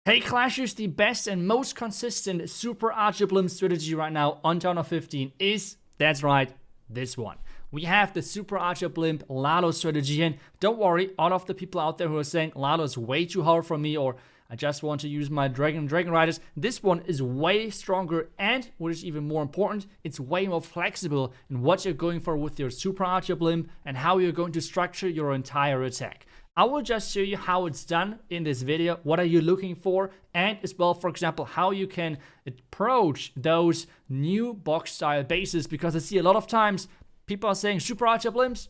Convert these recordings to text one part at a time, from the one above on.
Hey Clashers, the best and most consistent super archer blimp strategy right now on Town of 15 is, that's right, this one. We have the super archer blimp Lalo strategy, and don't worry, all of the people out there who are saying Lalo is way too hard for me, or I just want to use my Dragon Riders, this one is way stronger, and what is even more important, it's way more flexible in what you're going for with your super archer blimp and how you're going to structure your entire attack. I will just show you how it's done in this video, what are you looking for, and as well, for example, how you can approach those new box style bases, because I see a lot of times people are saying super archer blimps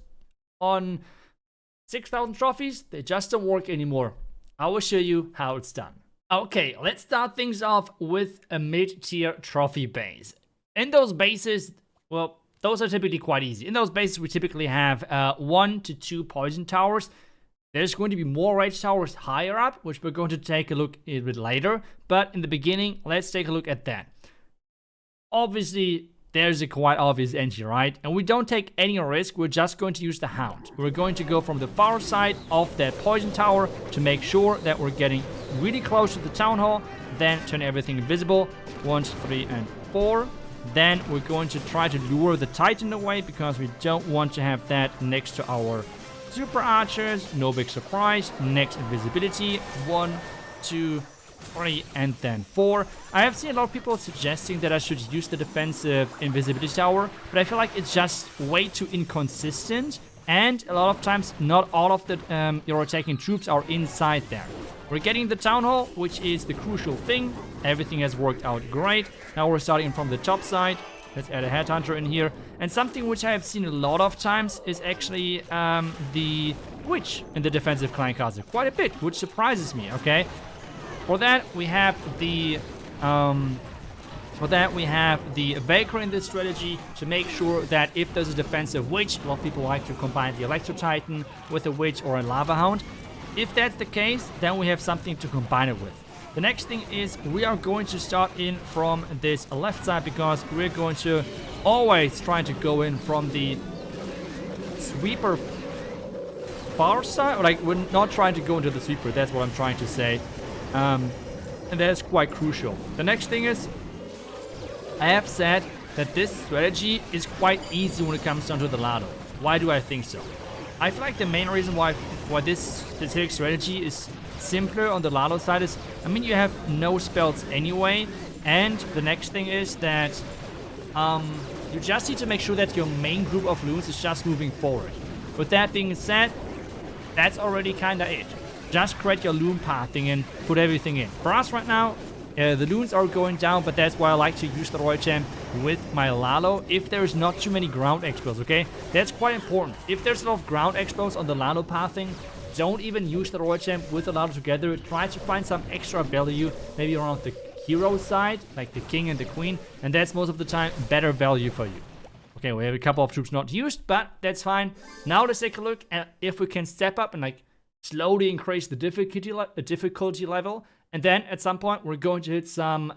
on 6,000 trophies, they just don't work anymore. I will show you how it's done. Okay, let's start things off with a mid-tier trophy base. In those bases, well, those are typically quite easy. In those bases, we typically have 1 to 2 poison towers. There's going to be more rage towers higher up, which we're going to take a look at a bit later. But in the beginning, let's take a look at that. Obviously, there's a quite obvious entry, right? And we don't take any risk, we're just going to use the Hound. We're going to go from the far side of that poison tower to make sure that we're getting really close to the town hall, then turn everything invisible, 1, 3, and 4. Then we're going to try to lure the Titan away, because we don't want to have that next to our super archers. No big surprise. Next, invisibility, 1, 2, 3, and then 4. I have seen a lot of people suggesting that I should use the defensive invisibility tower, but I feel like it's just way too inconsistent, and a lot of times not all of the your attacking troops are inside there. We're getting the town hall, which is the crucial thing. Everything has worked out great. Now we're starting from the top side. Let's add a headhunter in here. And something which I have seen a lot of times is actually the witch in the defensive clan castle. Quite a bit, which surprises me, okay? For that, we have the Valkyrie in this strategy to make sure that if there's a defensive witch, a lot of people like to combine the Electro Titan with a witch or a Lava Hound. If that's the case, then we have something to combine it with. The next thing is we are going to start in from this left side, because we're going to always try to go in from the sweeper far side. Like, we're not trying to go into the sweeper, that's what I'm trying to say. And that's quite crucial. The next thing is, I have said that this strategy is quite easy when it comes down to the Lado. Why do I think so? I feel like the main reason why this specific strategy is simpler on the Lalo side is, I mean, you have no spells anyway, and the next thing is that you just need to make sure that your main group of loons is just moving forward. With that being said, that's already kinda it. Just create your loon pathing and put everything in. For us right now, the loons are going down, but that's why I like to use the Royal Champ with my Lalo if there's not too many ground explos, okay? That's quite important. If there's a lot of ground explos on the Lalo pathing, don't even use the Royal Champ with the Lalo together. Try to find some extra value, maybe around the hero side, like the king and the queen, and that's most of the time better value for you. Okay, we have a couple of troops not used, but that's fine. Now let's take a look at if we can step up and like slowly increase the difficulty level. And then at some point, we're going to hit some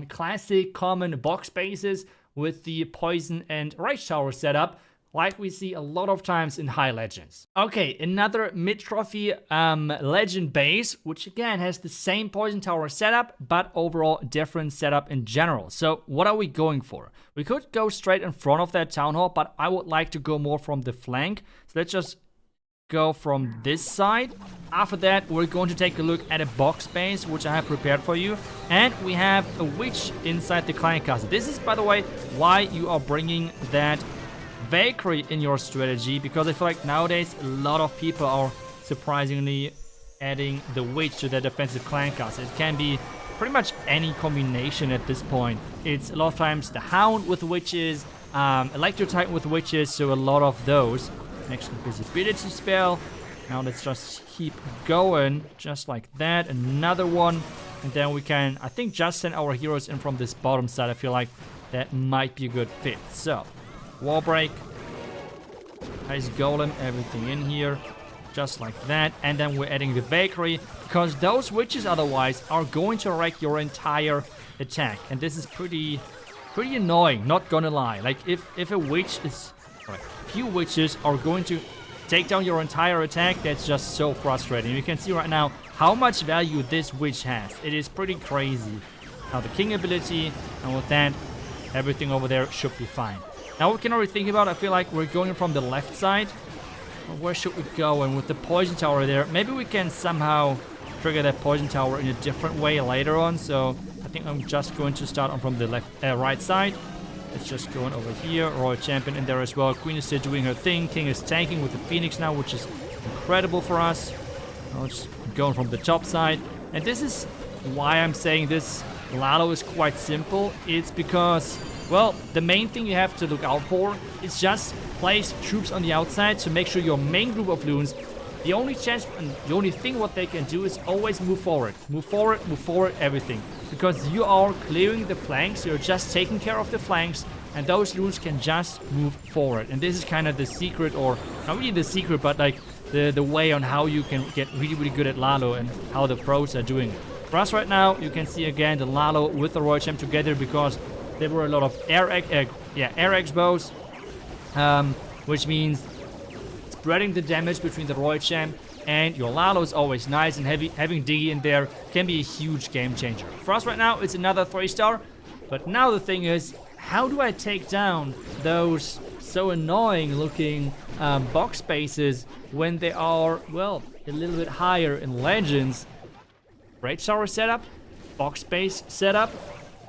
classic common box bases with the poison and rage tower setup, like we see a lot of times in high legends. Okay, another mid-trophy legend base, which again has the same poison tower setup, but overall different setup in general. So what are we going for? We could go straight in front of that town hall, but I would like to go more from the flank. So let's just go from this side. After that, we're going to take a look at a box base, which I have prepared for you. And we have a witch inside the clan castle. This is, by the way, why you are bringing that Valkyrie in your strategy, because I feel like nowadays a lot of people are surprisingly adding the witch to their defensive clan castle. It can be pretty much any combination at this point. It's a lot of times the Hound with witches, Electro Titan with witches, so a lot of those. Next, invisibility spell. Now let's just keep going, just like that. Another one, and then we can, I think, just send our heroes in from this bottom side. I feel like that might be a good fit. So, wall break, nice golem, everything in here, just like that. And then we're adding the Valkyrie, because those witches otherwise are going to wreck your entire attack, and this is pretty annoying. Not gonna lie. Like if a witch is, few witches are going to take down your entire attack, that's just so frustrating. You can see right now how much value this witch has. It is pretty crazy. Now the king ability, and with that, everything over there should be fine. Now we can already think about, I feel like we're going from the left side. Where should we go? And with the poison tower there, maybe we can somehow trigger that poison tower in a different way later on. So I think I'm just going to start on from the right side. It's just going over here. Royal Champion in there as well. Queen is still doing her thing. King is tanking with the Phoenix now, which is incredible for us. Now it's going from the top side. And this is why I'm saying this Lalo is quite simple. It's because, well, the main thing you have to look out for is just place troops on the outside to make sure your main group of loons, the only chance and the only thing what they can do is always move forward. Move forward, everything. Because you are clearing the flanks, you're just taking care of the flanks, and those loons can just move forward. And this is kind of the secret, or not really the secret, but like the way on how you can get really, really good at Lalo and how the pros are doing it. For us right now, you can see again the Lalo with the Royal Champ together because there were a lot of air expos, which means spreading the damage between the Royal Champ and your Lalo is always nice, and having Diggy in there can be a huge game changer. For us right now, it's another 3-star, but now the thing is, how do I take down those so annoying looking box spaces when they are, well, a little bit higher in Legends? Rage Tower setup, box space setup,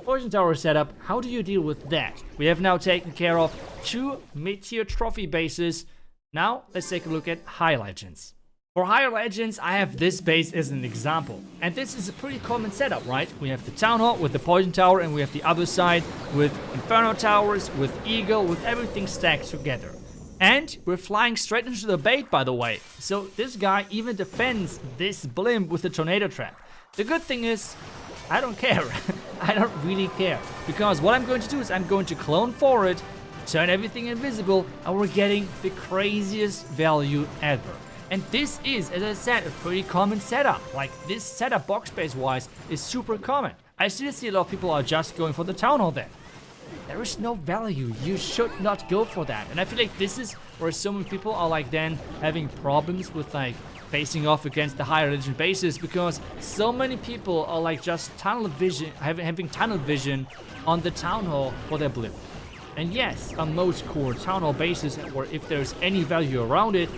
Poison Tower setup. How do you deal with that? We have now taken care of 2 mid-tier trophy bases. Now let's take a look at High Legends. For Higher Legends, I have this base as an example. And this is a pretty common setup, right? We have the Town Hall with the Poison Tower, and we have the other side with Inferno Towers, with Eagle, with everything stacked together. And we're flying straight into the bait, by the way. So this guy even defends this Blimp with the Tornado Trap. The good thing is, I don't care. I don't really care. Because what I'm going to do is I'm going to clone forward, turn everything invisible, and we're getting the craziest value ever. And this is, as I said, a pretty common setup. Like, this setup box space wise is super common. I still see a lot of people are just going for the Town Hall there. There is no value. You should not go for that. And I feel like this is where so many people are like then having problems with like facing off against the Higher Legend bases, because so many people are like just tunnel vision, having tunnel vision on the Town Hall for their Blimp. And yes, on most core Town Hall bases, or if there's any value around it,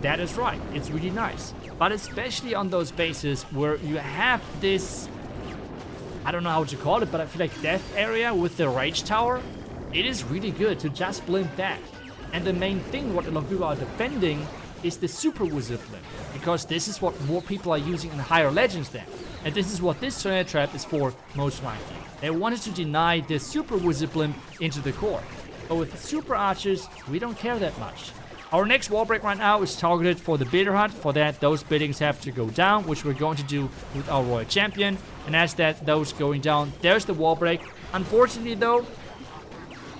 that is right, it's really nice. But especially on those bases where you have this, I don't know how to call it, but I feel like death area with the Rage Tower, it is really good to just Blimp that. And the main thing what a lot of people are defending is the Super Wizard Blimp, because this is what more people are using in Higher Legends then. And this is what this Tornado Trap is for, most likely. They wanted to deny the Super Wizard Blimp into the core. But with Super Archers, we don't care that much. Our next wall break right now is targeted for the Bidder Hut. For that, those biddings have to go down, which we're going to do with our Royal Champion. And as that, those going down, there's the wall break. Unfortunately though,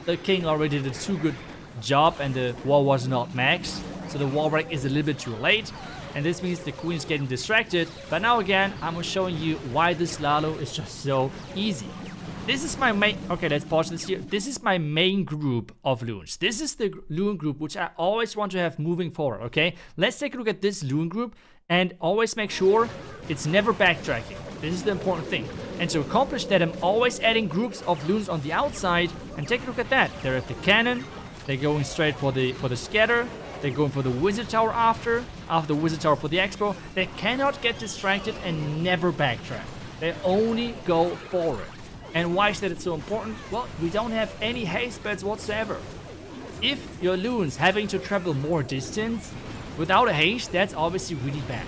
the King already did a too good job and the wall was not maxed. So the wall break is a little bit too late. And this means the Queen is getting distracted. But now again, I'm showing you why this Lalo is just so easy. This is my main... Okay, let's pause this here. This is my main group of loons. This is the loon group which I always want to have moving forward, okay? Let's take a look at this loon group and always make sure it's never backtracking. This is the important thing. And to accomplish that, I'm always adding groups of loons on the outside. And take a look at that. They're at the cannon. They're going straight for the scatter. They're going for the Wizard Tower after the Wizard Tower for the Expo. They cannot get distracted and never backtrack. They only go forward. And why is that it's so important? Well, we don't have any haste beds whatsoever. If your loon's having to travel more distance without a haste, that's obviously really bad.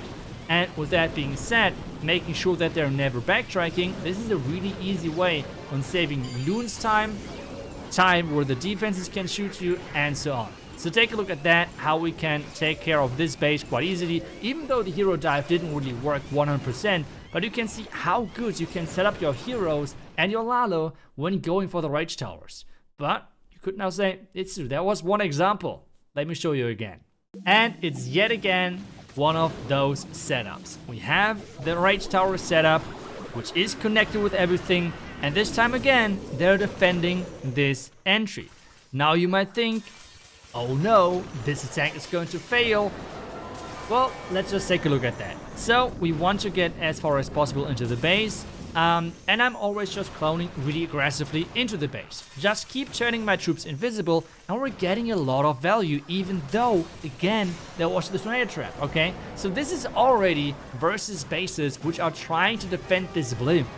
And with that being said, making sure that they're never backtracking, this is a really easy way on saving loons time where the defenses can shoot you, and so on. So take a look at that, how we can take care of this base quite easily, even though the hero dive didn't really work 100%, but you can see how good you can set up your heroes and your Lalo when going for the Rage Towers. But you could now say, iTzu, that was one example. Let me show you again. And it's yet again one of those setups. We have the Rage Tower setup, which is connected with everything, and this time again, they're defending this entry. Now you might think, oh no, this attack is going to fail. Well, let's just take a look at that. So we want to get as far as possible into the base. And I'm always just cloning really aggressively into the base. Just keep turning my troops invisible and we're getting a lot of value, even though, again, there was the tornado trap, okay? So this is already versus bases which are trying to defend this blimp.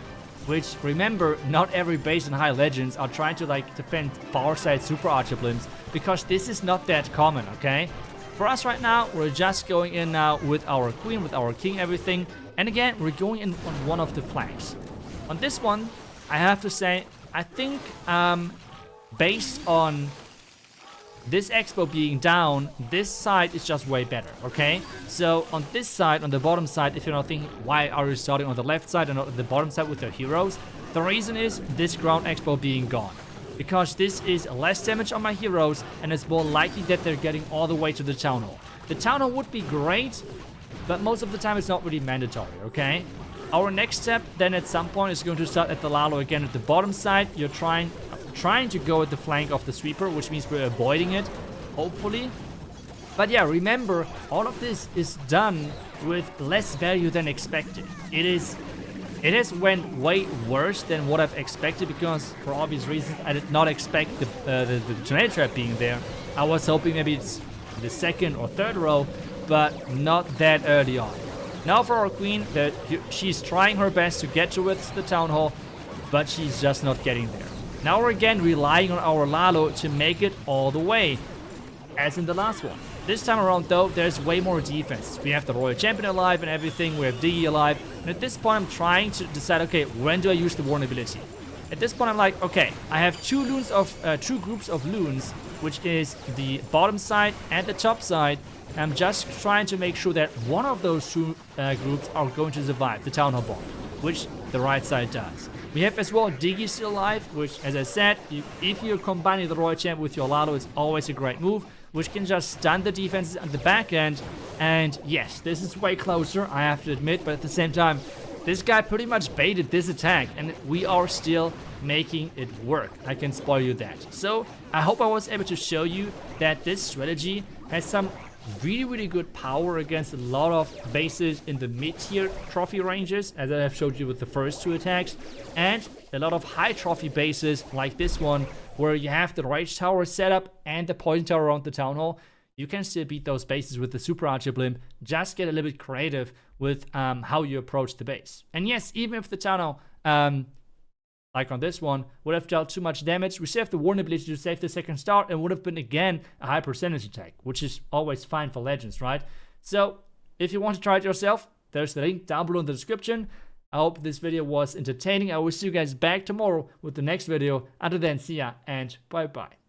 Which, remember, not every base in High Legends are trying to like defend far side super archer blimps, because this is not that common, okay? For us right now, we're just going in now with our queen, with our king, everything. And again, we're going in on one of the flanks. On this one, I have to say, I think based on this expo being down, this side is just way better, okay? So on this side, on the bottom side, if you're not thinking, why are you starting on the left side and not on the bottom side with your heroes? The reason is this ground expo being gone. Because this is less damage on my heroes and it's more likely that they're getting all the way to the town hall. The town hall would be great, but most of the time it's not really mandatory, okay? Our next step then at some point is going to start at the Lalo again at the bottom side. You're trying to go at the flank of the sweeper, which means we're avoiding it, hopefully. But yeah, remember, all of this is done with less value than expected. It has went way worse than what I've expected because, for obvious reasons, I did not expect the tornado trap being there. I was hoping maybe it's the second or third row, but not that early on. Now for our queen, she's trying her best to get towards the town hall, but she's just not getting there. Now we're again relying on our Lalo to make it all the way, as in the last one. This time around though, there's way more defense. We have the Royal Champion alive and everything, we have DE alive, and at this point I'm trying to decide, okay, when do I use the Warn ability? At this point I'm like, okay, I have two groups of loons, which is the bottom side and the top side. I'm just trying to make sure that one of those two groups are going to survive the Town Hall bomb, which the right side does. We have as well Diggy still alive, which, as I said, if you're combining the Royal Champ with your Lalo, it's always a great move, which can just stun the defenses at the back end. And yes, this is way closer, I have to admit, but at the same time, this guy pretty much baited this attack, and we are still making it work. I can spoil you that. So, I hope I was able to show you that this strategy has some really good power against a lot of bases in the mid-tier trophy ranges, as I have showed you with the first two attacks, and a lot of high trophy bases like this one, where you have the Rage Tower set up and the Poison Tower around the Town Hall. You can still beat those bases with the Super Archer Blimp. Just get a little bit creative with how you approach the base. And yes, even if the Town Hall, like on this one, would have dealt too much damage, we still have the Warn ability to save the second start and would have been again a high percentage attack, which is always fine for Legends, right? So, if you want to try it yourself, there's the link down below in the description. I hope this video was entertaining. I will see you guys back tomorrow with the next video. Until then, see ya and bye bye.